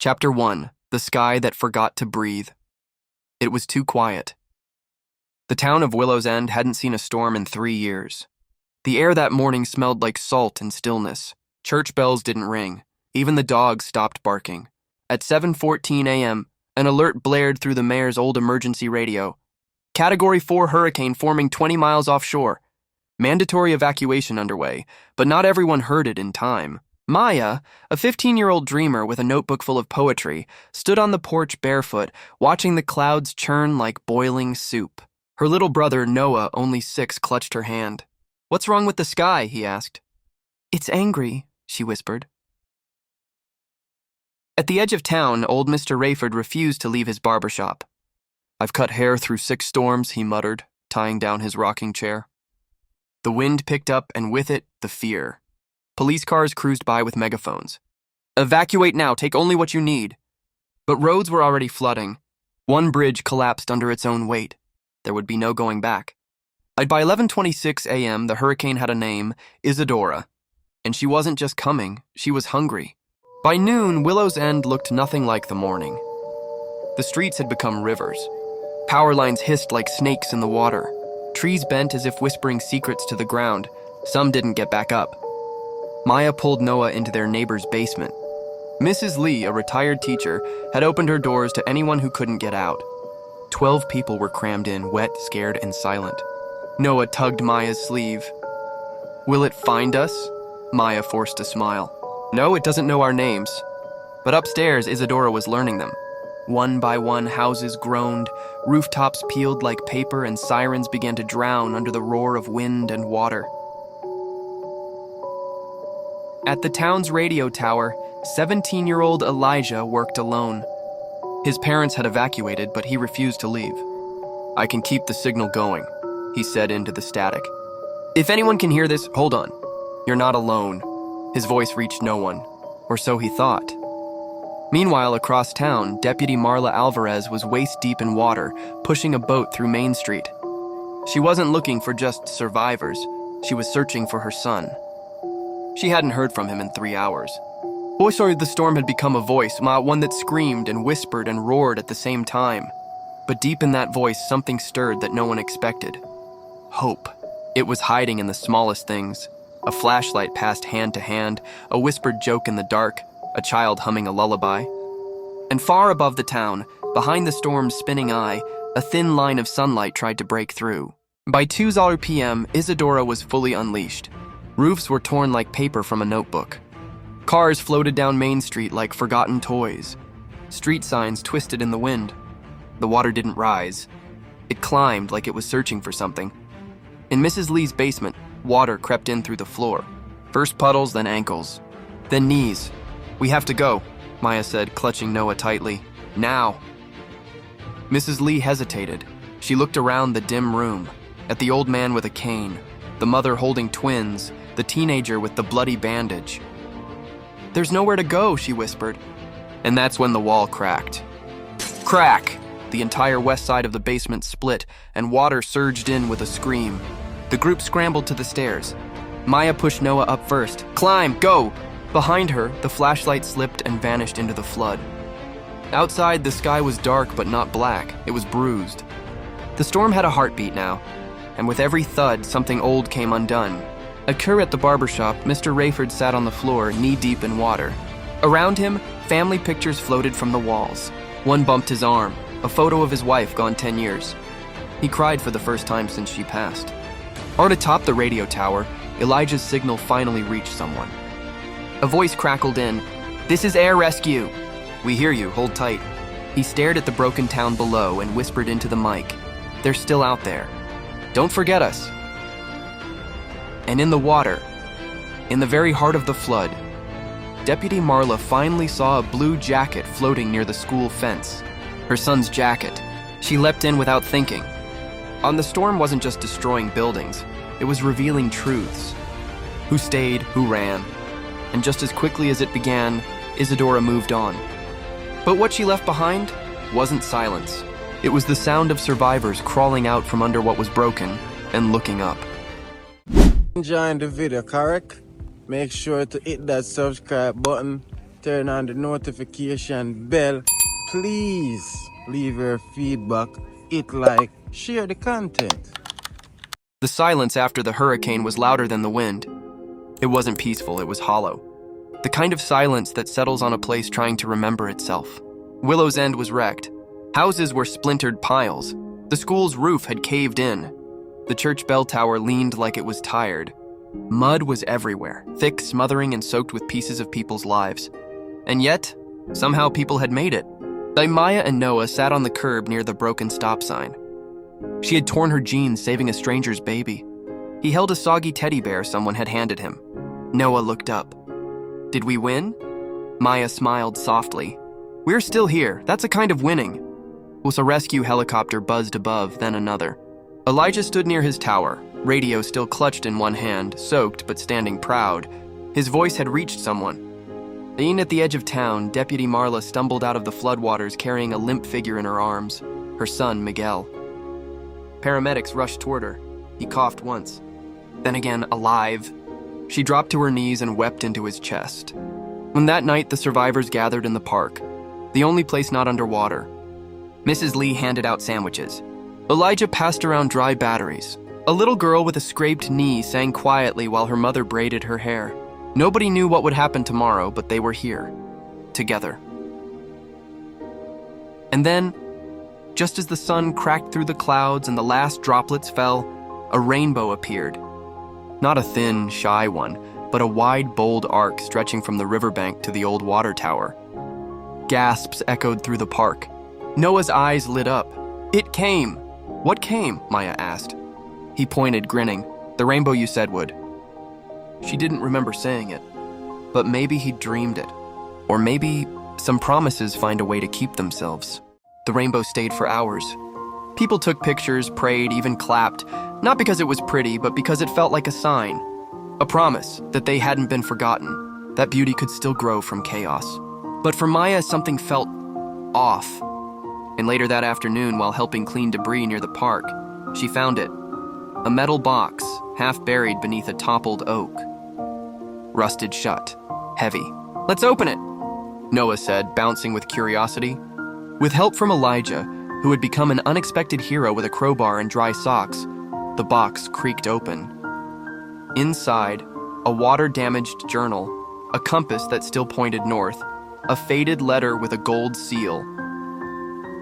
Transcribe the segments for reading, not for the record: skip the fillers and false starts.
Chapter 1. The Sky That Forgot to Breathe. It was too quiet. The town of Willow's End hadn't seen a storm in 3 years. The air that morning smelled like salt and stillness. Church bells didn't ring. Even the dogs stopped barking. At 7:14 a.m., an alert blared through the mayor's old emergency radio. Category 4 hurricane forming 20 miles offshore. Mandatory evacuation underway, but not everyone heard it in time. Maya, a 15-year-old dreamer with a notebook full of poetry, stood on the porch barefoot, watching the clouds churn like boiling soup. Her little brother, Noah, only 6, clutched her hand. "What's wrong with the sky?" he asked. "It's angry," she whispered. At the edge of town, old Mr. Rayford refused to leave his barbershop. "I've cut hair through 6 storms," he muttered, tying down his rocking chair. The wind picked up, and with it, the fear. Police cars cruised by with megaphones. "Evacuate now, take only what you need." But roads were already flooding. One bridge collapsed under its own weight. There would be no going back. By 11:26 a.m., the hurricane had a name, Isadora. And she wasn't just coming, she was hungry. By noon, Willow's End looked nothing like the morning. The streets had become rivers. Power lines hissed like snakes in the water. Trees bent as if whispering secrets to the ground. Some didn't get back up. Maya pulled Noah into their neighbor's basement. Mrs. Lee, a retired teacher, had opened her doors to anyone who couldn't get out. 12 people were crammed in, wet, scared, and silent. Noah tugged Maya's sleeve. "Will it find us?" Maya forced a smile. "No, it doesn't know our names." But upstairs, Isadora was learning them. One by one, houses groaned, rooftops peeled like paper, and sirens began to drown under the roar of wind and water. At the town's radio tower, 17-year-old Elijah worked alone. His parents had evacuated, but he refused to leave. "I can keep the signal going," he said into the static. "If anyone can hear this, hold on. You're not alone." His voice reached no one, or so he thought. Meanwhile, across town, Deputy Marla Alvarez was waist-deep in water, pushing a boat through Main Street. She wasn't looking for just survivors. She was searching for her son. She hadn't heard from him in 3 hours. Also, the storm had become a voice, one that screamed and whispered and roared at the same time. But deep in that voice, something stirred that no one expected. Hope. It was hiding in the smallest things. A flashlight passed hand to hand, a whispered joke in the dark, a child humming a lullaby. And far above the town, behind the storm's spinning eye, a thin line of sunlight tried to break through. By 2 p.m., Isadora was fully unleashed. Roofs were torn like paper from a notebook. Cars floated down Main Street like forgotten toys. Street signs twisted in the wind. The water didn't rise. It climbed like it was searching for something. In Mrs. Lee's basement, water crept in through the floor. First puddles, then ankles, then knees. "We have to go," Maya said, clutching Noah tightly. "Now." Mrs. Lee hesitated. She looked around the dim room, at the old man with a cane, the mother holding twins, the teenager with the bloody bandage. "There's nowhere to go," she whispered. And that's when the wall cracked. Crack! The entire west side of the basement split, and water surged in with a scream. The group scrambled to the stairs. Maya pushed Noah up first. "Climb! Go!" Behind her, the flashlight slipped and vanished into the flood. Outside, the sky was dark but not black. It was bruised. The storm had a heartbeat now, and with every thud, something old came undone. At at the barbershop, Mr. Rayford sat on the floor, knee-deep in water. Around him, family pictures floated from the walls. One bumped his arm, a photo of his wife gone 10 years. He cried for the first time since she passed. Or atop the radio tower, Elijah's signal finally reached someone. A voice crackled in, "This is Air Rescue." "We hear you, hold tight." He stared at the broken town below and whispered into the mic, "They're still out there. Don't forget us." And in the water, in the very heart of the flood, Deputy Marla finally saw a blue jacket floating near the school fence. Her son's jacket. She leapt in without thinking. The storm wasn't just destroying buildings, it was revealing truths. Who stayed, who ran. And just as quickly as it began, Isadora moved on. But what she left behind wasn't silence. It was the sound of survivors crawling out from under what was broken and looking up. Enjoying the video, correct? Make sure to hit that subscribe button turn on the notification bell. Please leave your feedback, hit like, share the content. The silence after the hurricane was louder than the wind. It wasn't peaceful, it was hollow. The kind of silence that settles on a place trying to remember itself. Willow's End was wrecked. Houses were splintered piles. The school's roof had caved in. The church bell tower leaned like it was tired. Mud was everywhere, thick, smothering, and soaked with pieces of people's lives. And yet, somehow people had made it. Maya and Noah sat on the curb near the broken stop sign. She had torn her jeans saving a stranger's baby. He held a soggy teddy bear someone had handed him. Noah looked up. Did we win? Maya smiled softly. We're still here. That's a kind of winning. A rescue helicopter buzzed above, then another. Elijah stood near his tower, radio still clutched in one hand, soaked but standing proud. His voice had reached someone. In at the edge of town, Deputy Marla stumbled out of the floodwaters carrying a limp figure in her arms, her son, Miguel. Paramedics rushed toward her. He coughed once. Then again, alive. She dropped to her knees and wept into his chest. When that night, the survivors gathered in the park, the only place not underwater. Mrs. Lee handed out sandwiches. Elijah passed around dry batteries. A little girl with a scraped knee sang quietly while her mother braided her hair. Nobody knew what would happen tomorrow, but they were here, together. And then, just as the sun cracked through the clouds and the last droplets fell, a rainbow appeared. Not a thin, shy one, but a wide, bold arc stretching from the riverbank to the old water tower. Gasps echoed through the park. Noah's eyes lit up. It came. What came? Maya asked. He pointed, grinning. The rainbow you said would. She didn't remember saying it, but maybe he dreamed it. Or maybe some promises find a way to keep themselves. The rainbow stayed for hours. People took pictures, prayed, even clapped, not because it was pretty, but because it felt like a sign. A promise that they hadn't been forgotten, that beauty could still grow from chaos. But for Maya, something felt off. And later that afternoon, while helping clean debris near the park, she found it. A metal box, half buried beneath a toppled oak. Rusted shut, heavy. Let's open it, Noah said, bouncing with curiosity. With help from Elijah, who had become an unexpected hero with a crowbar and dry socks, the box creaked open. Inside, a water-damaged journal, a compass that still pointed north, a faded letter with a gold seal.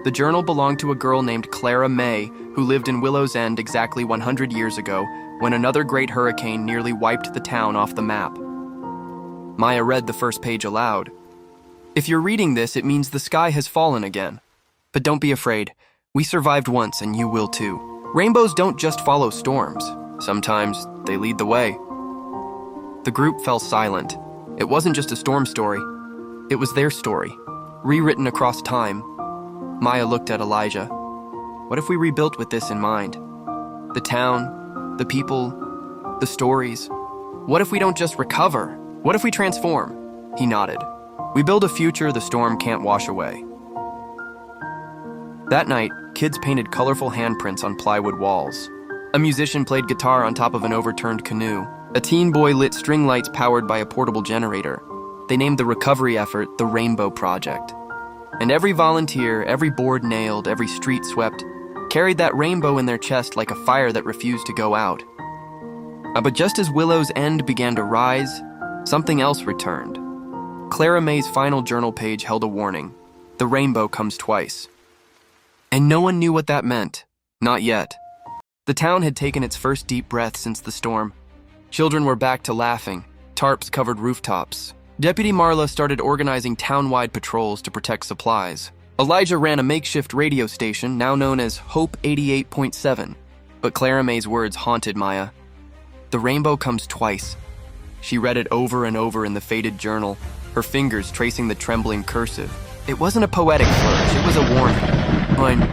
The journal belonged to a girl named Clara May, who lived in Willow's End exactly 100 years ago, when another great hurricane nearly wiped the town off the map. Maya read the first page aloud. If you're reading this, it means the sky has fallen again. But don't be afraid. We survived once, and you will too. Rainbows don't just follow storms. Sometimes they lead the way. The group fell silent. It wasn't just a storm story. It was their story, rewritten across time. Maya looked at Elijah. What if we rebuilt with this in mind? The town, the people, the stories. What if we don't just recover? What if we transform? He nodded. We build a future the storm can't wash away. That night, kids painted colorful handprints on plywood walls. A musician played guitar on top of an overturned canoe. A teen boy lit string lights powered by a portable generator. They named the recovery effort the Rainbow Project. And every volunteer, every board nailed, every street swept, carried that rainbow in their chest like a fire that refused to go out. But just as Willow's End began to rise, something else returned. Clara May's final journal page held a warning. The rainbow comes twice. And no one knew what that meant. Not yet. The town had taken its first deep breath since the storm. Children were back to laughing. Tarps covered rooftops. Deputy Marla started organizing town-wide patrols to protect supplies. Elijah ran a makeshift radio station, now known as Hope 88.7. But Clara May's words haunted Maya. The rainbow comes twice. She read it over and over in the faded journal, her fingers tracing the trembling cursive. It wasn't a poetic flourish, it was a warning.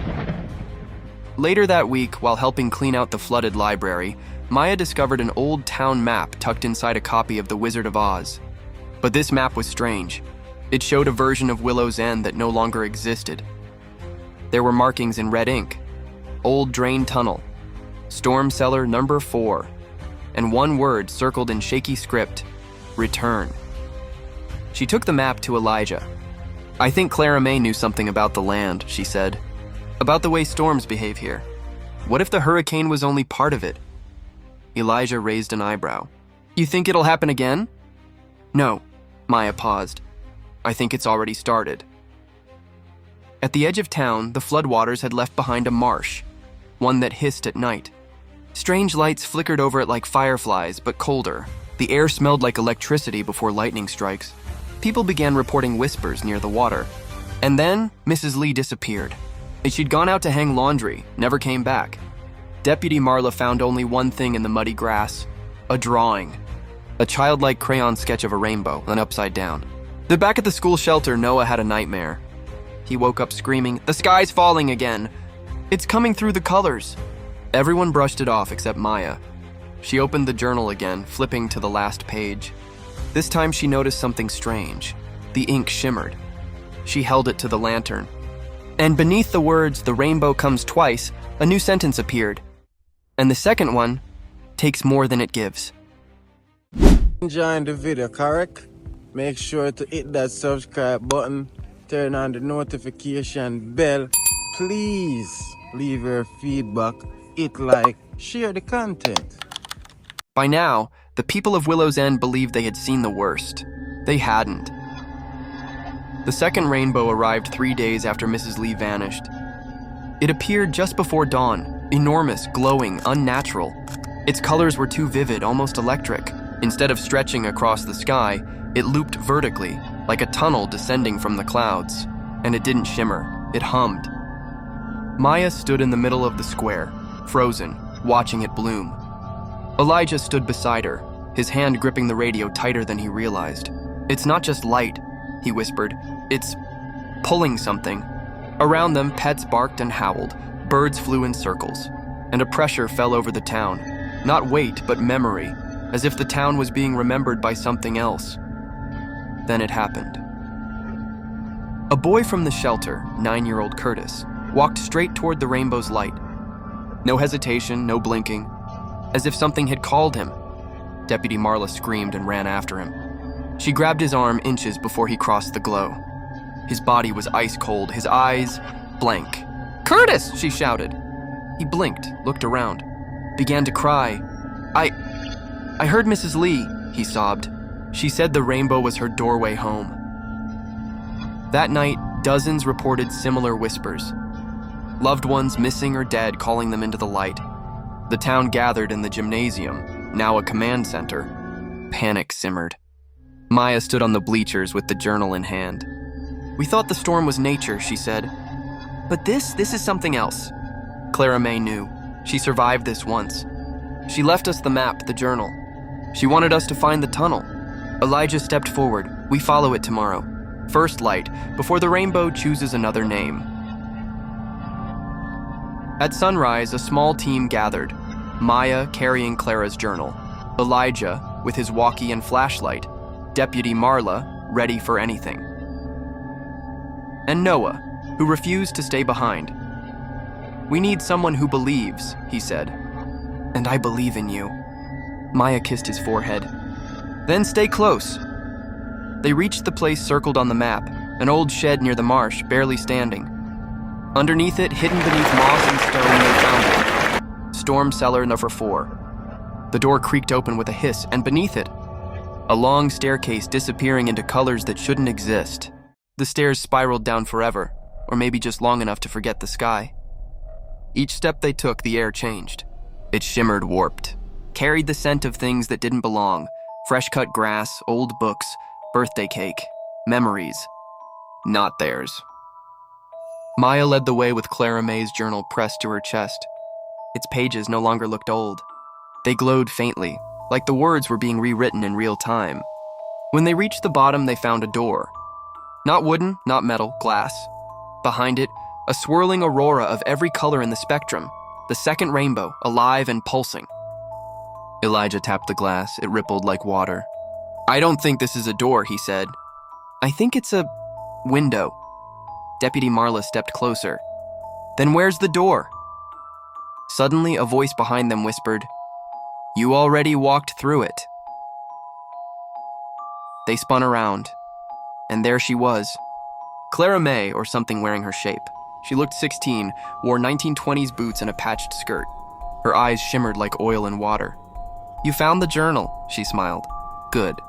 Later that week, while helping clean out the flooded library, Maya discovered an old town map tucked inside a copy of The Wizard of Oz. But this map was strange. It showed a version of Willow's End that no longer existed. There were markings in red ink. Old drain tunnel. Storm cellar number 4. And one word circled in shaky script. Return. She took the map to Elijah. "I think Clara May knew something about the land," she said. "About the way storms behave here. What if the hurricane was only part of it?" Elijah raised an eyebrow. "You think it'll happen again?" "No," Maya paused. "I think it's already started." At the edge of town, the floodwaters had left behind a marsh, one that hissed at night. Strange lights flickered over it like fireflies, but colder. The air smelled like electricity before lightning strikes. People began reporting whispers near the water. And then, Mrs. Lee disappeared. She'd gone out to hang laundry, never came back. Deputy Marla found only one thing in the muddy grass: a drawing. A childlike crayon sketch of a rainbow, then upside down. Back at the school shelter, Noah had a nightmare. He woke up screaming, "The sky's falling again! It's coming through the colors!" Everyone brushed it off except Maya. She opened the journal again, flipping to the last page. This time she noticed something strange. The ink shimmered. She held it to the lantern. And beneath the words, "The rainbow comes twice," a new sentence appeared. And the second one, "takes more than it gives." Enjoying the video, correct? Make sure to hit that subscribe button, turn on the notification bell. Please leave your feedback, hit like, share the content. By now, the people of Willow's End believed they had seen the worst. They hadn't. The second rainbow arrived 3 days after Mrs. Lee vanished. It appeared just before dawn, enormous, glowing, unnatural. Its colors were too vivid, almost electric. Instead of stretching across the sky, it looped vertically, like a tunnel descending from the clouds. And it didn't shimmer, it hummed. Maya stood in the middle of the square, frozen, watching it bloom. Elijah stood beside her, his hand gripping the radio tighter than he realized. "It's not just light," he whispered. "It's pulling something." Around them, pets barked and howled, birds flew in circles, and a pressure fell over the town. Not weight, but memory, as if the town was being remembered by something else. Then it happened. A boy from the shelter, 9-year-old Curtis, walked straight toward the rainbow's light. No hesitation, no blinking, as if something had called him. Deputy Marla screamed and ran after him. She grabbed his arm inches before he crossed the glow. His body was ice cold, his eyes blank. "Curtis!" she shouted. He blinked, looked around, began to cry. I heard Mrs. Lee," he sobbed. "She said the rainbow was her doorway home." That night, dozens reported similar whispers. Loved ones missing or dead calling them into the light. The town gathered in the gymnasium, now a command center. Panic simmered. Maya stood on the bleachers with the journal in hand. "We thought the storm was nature," she said. "But this is something else." Clara May knew. She survived this once. She left us the map, the journal. She wanted us to find the tunnel. Elijah stepped forward. "We follow it tomorrow. First light, before the rainbow chooses another name." At sunrise, a small team gathered. Maya carrying Clara's journal, Elijah with his walkie and flashlight, Deputy Marla ready for anything. And Noah, who refused to stay behind. "We need someone who believes," he said. "And I believe in you." Maya kissed his forehead. "Then stay close." They reached the place circled on the map, an old shed near the marsh, barely standing. Underneath it, hidden beneath moss and stone, they found it. Storm cellar number 4. The door creaked open with a hiss, and beneath it, a long staircase disappearing into colors that shouldn't exist. The stairs spiraled down forever, or maybe just long enough to forget the sky. Each step they took, the air changed. It shimmered warped, carried the scent of things that didn't belong, fresh-cut grass, old books, birthday cake, memories. Not theirs. Maya led the way with Clara May's journal pressed to her chest. Its pages no longer looked old. They glowed faintly, like the words were being rewritten in real time. When they reached the bottom, they found a door. Not wooden, not metal, glass. Behind it, a swirling aurora of every color in the spectrum, the second rainbow, alive and pulsing. Elijah tapped the glass. It rippled like water. "I don't think this is a door," he said. "I think it's a window." Deputy Marla stepped closer. "Then where's the door?" Suddenly, a voice behind them whispered, "You already walked through it." They spun around. And there she was. Clara May, or something wearing her shape. She looked 16, wore 1920s boots and a patched skirt. Her eyes shimmered like oil in water. "You found the journal," she smiled. "Good.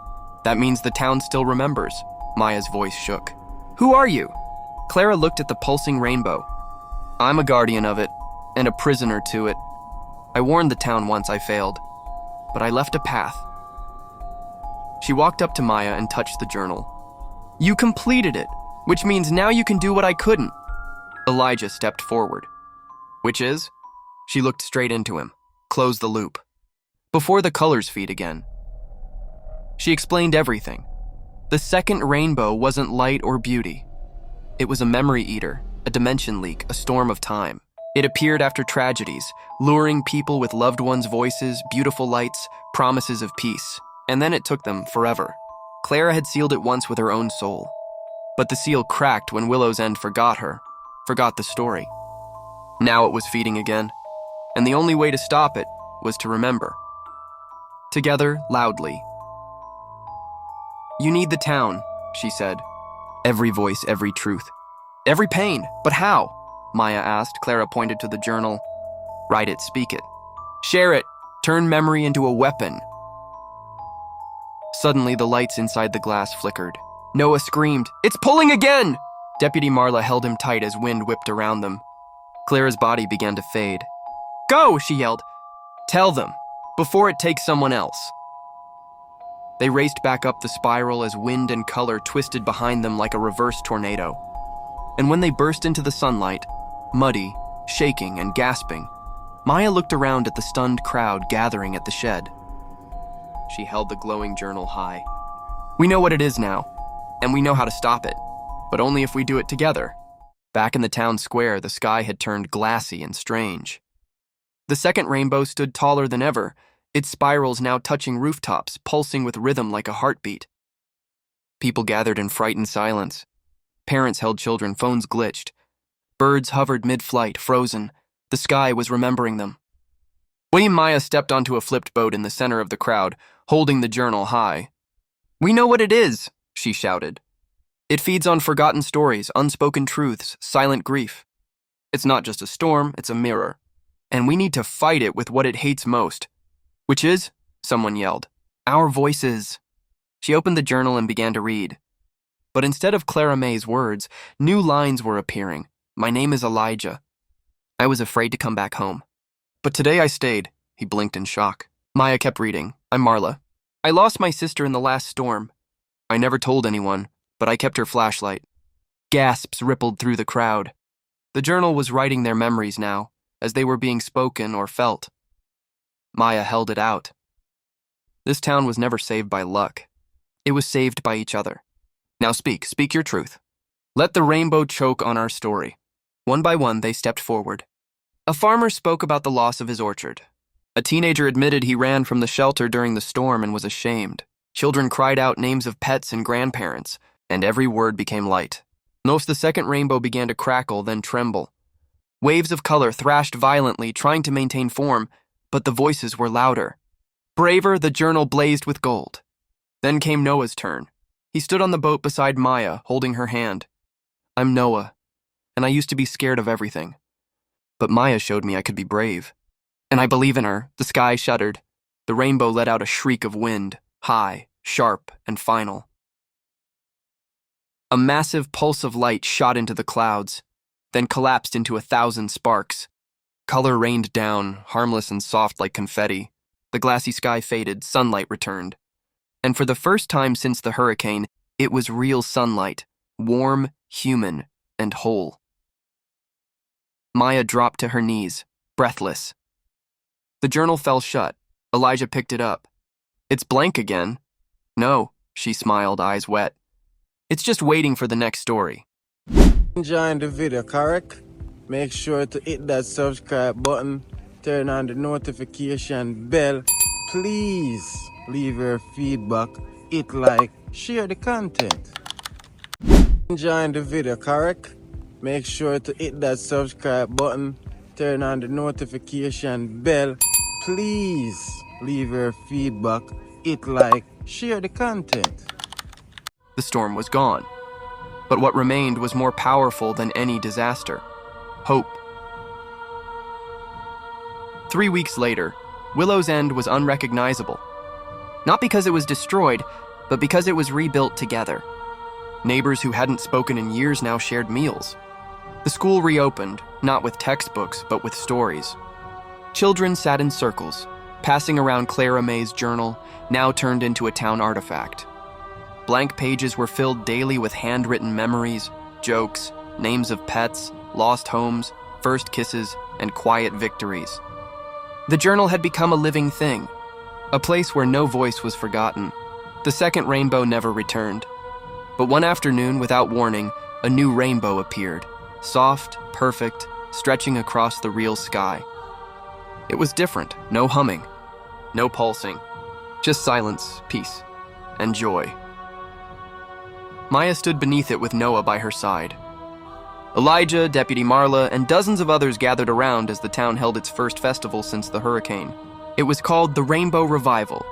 That means the town still remembers." Maya's voice shook. "Who are you?" Clara looked at the pulsing rainbow. "I'm a guardian of it, and a prisoner to it. I warned the town once I failed, but I left a path." She walked up to Maya and touched the journal. "You completed it, which means now you can do what I couldn't." Elijah stepped forward. "Which is?" She looked straight into him. "Close the loop. Before the colors feed again." She explained everything. The second rainbow wasn't light or beauty. It was a memory eater, a dimension leak, a storm of time. It appeared after tragedies, luring people with loved ones' voices, beautiful lights, promises of peace. And then it took them forever. Clara had sealed it once with her own soul. But the seal cracked when Willow's End forgot her, forgot the story. Now it was feeding again, and the only way to stop it was to remember. Together, loudly. "You need the town," she said. "Every voice, every truth. Every pain, but how?" Maya asked. Clara pointed to the journal. "Write it, speak it. Share it, turn memory into a weapon." Suddenly, the lights inside the glass flickered. Noah screamed, "It's pulling again!" Deputy Marla held him tight as wind whipped around them. Clara's body began to fade. "Go!" she yelled. "Tell them, before it takes someone else." They raced back up the spiral as wind and color twisted behind them like a reverse tornado. And when they burst into the sunlight, muddy, shaking, and gasping, Maya looked around at the stunned crowd gathering at the shed. She held the glowing journal high. "We know what it is now, and we know how to stop it, but only if we do it together." Back in the town square, the sky had turned glassy and strange. The second rainbow stood taller than ever, its spirals now touching rooftops, pulsing with rhythm like a heartbeat. People gathered in frightened silence. Parents held children, phones glitched. Birds hovered mid-flight, frozen. The sky was remembering them. William Maya stepped onto a flipped boat in the center of the crowd, holding the journal high. "We know what it is," she shouted. "It feeds on forgotten stories, unspoken truths, silent grief. It's not just a storm, it's a mirror. And we need to fight it with what it hates most." "Which is?" someone yelled. "Our voices." She opened the journal and began to read. But instead of Clara May's words, new lines were appearing. "My name is Elijah. I was afraid to come back home. But today I stayed." He blinked in shock. Maya kept reading. "I'm Marla. I lost my sister in the last storm. I never told anyone, but I kept her flashlight." Gasps rippled through the crowd. The journal was writing their memories now, as they were being spoken or felt. Maya held it out. This town was never saved by luck. It was saved by each other. "Now speak your truth. Let the rainbow choke on our story." One by one, they stepped forward. A farmer spoke about the loss of his orchard. A teenager admitted he ran from the shelter during the storm and was ashamed. Children cried out names of pets and grandparents, and every word became light. Most the second rainbow began to crackle, then tremble. Waves of color thrashed violently, trying to maintain form, but the voices were louder. Braver, the journal blazed with gold. Then came Noah's turn. He stood on the boat beside Maya, holding her hand. "I'm Noah, and I used to be scared of everything. But Maya showed me I could be brave. And I believe in her." The sky shuddered. The rainbow let out a shriek of wind, high, sharp, and final. A massive pulse of light shot into the clouds, then collapsed into 1,000 sparks. Color rained down, harmless and soft like confetti. The glassy sky faded, sunlight returned. And for the first time since the hurricane, it was real sunlight, warm, human, and whole. Maya dropped to her knees, breathless. The journal fell shut. Elijah picked it up. "It's blank again." "No," she smiled, eyes wet. "It's just waiting for the next story." Enjoying the video, correct? Make sure to hit that subscribe button, turn on the notification bell. Please leave your feedback, hit like, share the content. Enjoying the video, correct? Make sure to hit that subscribe button, turn on the notification bell. Please leave your feedback, hit like, share the content. The storm was gone. But what remained was more powerful than any disaster: hope. 3 weeks later, Willow's End was unrecognizable. Not because it was destroyed, but because it was rebuilt together. Neighbors who hadn't spoken in years now shared meals. The school reopened, not with textbooks, but with stories. Children sat in circles, passing around Clara May's journal, now turned into a town artifact. Blank pages were filled daily with handwritten memories, jokes, names of pets, lost homes, first kisses, and quiet victories. The journal had become a living thing, a place where no voice was forgotten. The second rainbow never returned. But one afternoon, without warning, a new rainbow appeared, soft, perfect, stretching across the real sky. It was different, no humming, no pulsing, just silence, peace, and joy. Maya stood beneath it with Noah by her side. Elijah, Deputy Marla, and dozens of others gathered around as the town held its first festival since the hurricane. It was called the Rainbow Revival.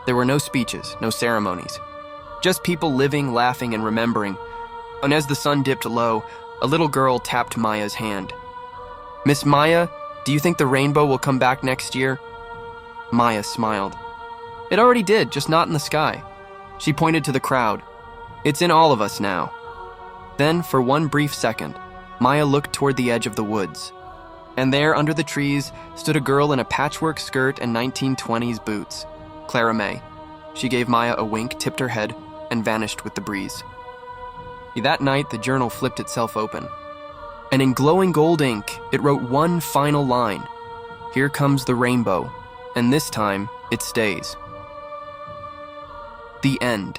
There were no speeches, no ceremonies, just people living, laughing, and remembering. And as the sun dipped low, a little girl tapped Maya's hand. "Miss Maya, do you think the rainbow will come back next year?" Maya smiled. "It already did, just not in the sky." She pointed to the crowd. "It's in all of us now." Then, for one brief second, Maya looked toward the edge of the woods. And there, under the trees, stood a girl in a patchwork skirt and 1920s boots. Clara May. She gave Maya a wink, tipped her head, and vanished with the breeze. That night, the journal flipped itself open. And in glowing gold ink, it wrote one final line: "Here comes the rainbow, and this time, it stays." The end.